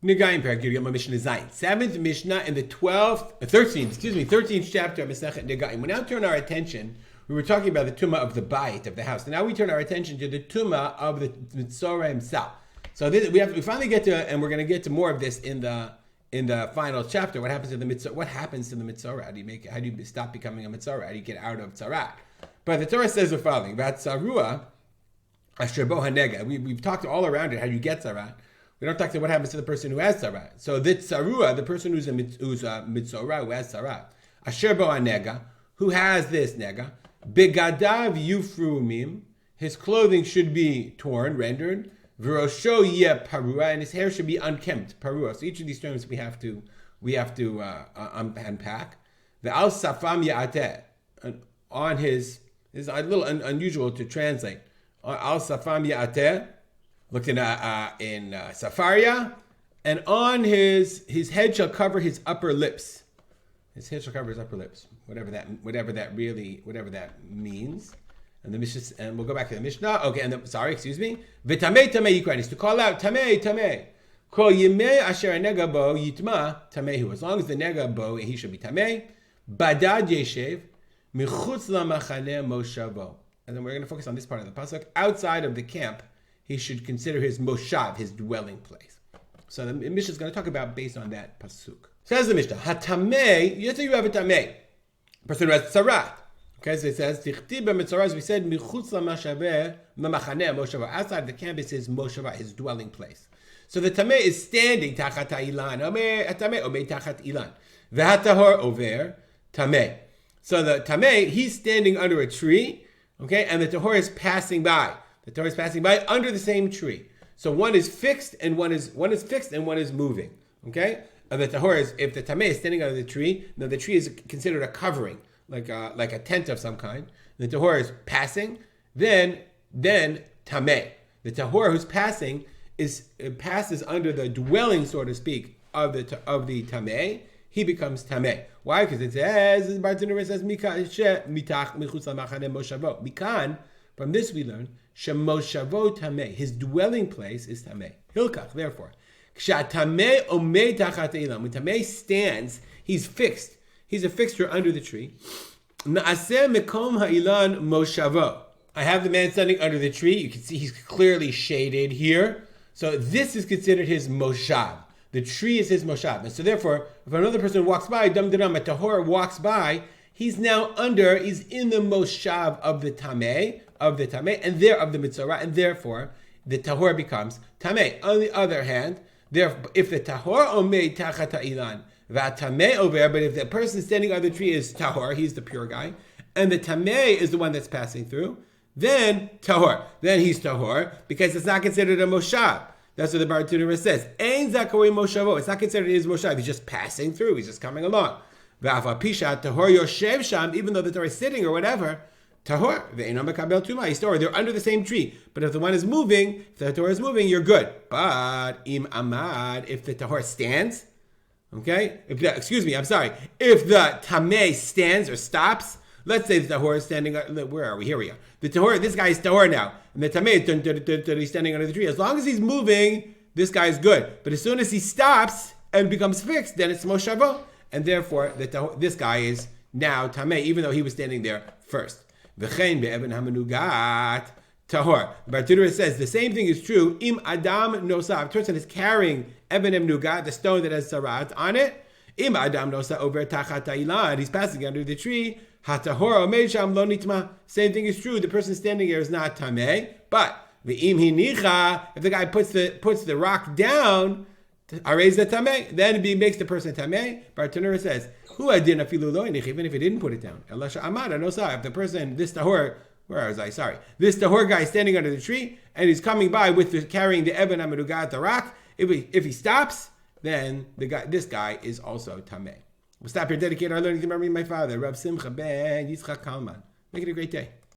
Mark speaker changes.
Speaker 1: Negaim Paragiriyama Mishnah Zayin. 7th Mishnah in the 13th chapter of Masechet Negaim. We now turn our attention. We were talking about the Tumah of the Bayit, of the house. Now we turn our attention to the Tumah of the Mitzorah himself. So we finally get to, and we're going to get to more of this in the final chapter. What happens to the Mitzorah? What happens to the Mitzorah? How do you stop becoming a Mitzorah? How do you get out of Tzarat? But the Torah says the following about Tzarua Asher Bo Hanega. We've talked all around it. How do you get Tzarat? We don't talk to what happens to the person who has Tzarat. So the Tzarua, the person who's a Mitzorah, who has Tzarat, Asher Bo Hanega, who has this Nega, Begadav Yufrumim, his clothing should be torn, rendered, V'rosho Yeh Parua, and his hair should be unkempt, Parua. So each of these terms we have to unpack. The Al Safam Ya'ateh, on his is a little unusual to translate. Al Safam Ya'ateh, looked in Safaria, and on his head shall cover his upper lips. His head shall cover his upper lips, whatever that means. And the Mishnah, and we'll go back to the Mishnah. Okay, excuse me. V'tamei tamei yikran is to call out tamei tamei. Kol yimei asher nega bo yitma tamehu. As long as the nega bo, he should be tamei. Badad yeshev michutz lamachane moshavo. And then we're going to focus on this part of the pasuk. Outside of the camp, he should consider his moshav, his dwelling place. So the Mishnah is going to talk about based on that pasuk. Says the Mishnah, hatamei, let's say you have a tamei, person who has tzarat. Okay, so it says, tichti b'mitzorah, as we said, michutz l'mashaveh, mamachaneh moshava. Outside the camp, it says moshava, his dwelling place. So the tamei is standing, tachat ha'ilan, tamei omei tachat ilan. V'hatahor over, tamei. So the tamei, he's standing under a tree, okay, and the tahor is passing by. The Torah is passing by under the same tree. So one is fixed and one is moving. Okay? And the Tahor is, if the Tameh is standing under the tree, now the tree is considered a covering, like a tent of some kind. The Tahor is passing, then Tameh. The Tahor who's passing passes under the dwelling, so to speak, of the Tameh. He becomes Tameh. Why? Because it says, Mikan, from this we learn, Shemoshavo Tameh, his dwelling place is Tameh. Hilkach, therefore. Kshatameh omei tachat eilam. When Tameh stands, he's fixed. He's a fixture under the tree. Naaseh mekom ha'ilan moshavo. I have the man standing under the tree. You can see he's clearly shaded here. So this is considered his moshav. The tree is his moshav. And so therefore, if another person walks by, a tahor walks by, he's in the moshav of the tameh, and there of the mitzorah, and therefore the tahor becomes tameh. On the other hand, if the tahor omei tachat ha'ilan v'tameh over, but if the person standing under the tree is tahor, he's the pure guy, and the tameh is the one that's passing through, then he's tahor, because it's not considered a moshav. That's what the Baratuna says. Ein zakoi moshavo. It's not considered his moshav. He's just passing through. He's just coming along. V'afapisha tahor yoshev sham. Even though the Torah is sitting or whatever, tahor ve'eno mekabel tumah. He's tahor. They're under the same tree. But if the one is moving, if the Torah is moving, you're good. But im amad, if the tahor stands, okay. If the tameh stands or stops. Let's say the tahor is standing. Where are we? Here we are. The tahor. This guy is tahor now, and the tameh is standing under the tree. As long as he's moving, this guy is good. But as soon as he stops and becomes fixed, then it's moshavo, and therefore this guy is now tameh, even though he was standing there first. V'chein be'eben hamenugat tahor. Bartudura says the same thing is true. Im adam nosav. A person is carrying eben hamenugat, the stone that has sarat on it. Im adam nosa over tachat ha'ilan. He's passing under the tree. Hatahor omei sham lo nitma. Same thing is true. The person standing here is not tameh, but v'im hinicha, if the guy puts the rock down, arez the tameh, then it makes the person tameh. Bartanura says, hu adin afilu lo inich, even if he didn't put it down. Elasha amada no sa. If the person, this tahor guy is standing under the tree and he's coming by carrying the eben hamenugat, the rock. If he stops, then this guy is also tameh. We'll stop here, dedicate our learning to memory of my father, Rav Simcha ben Yitzchak Kalman. Make it a great day.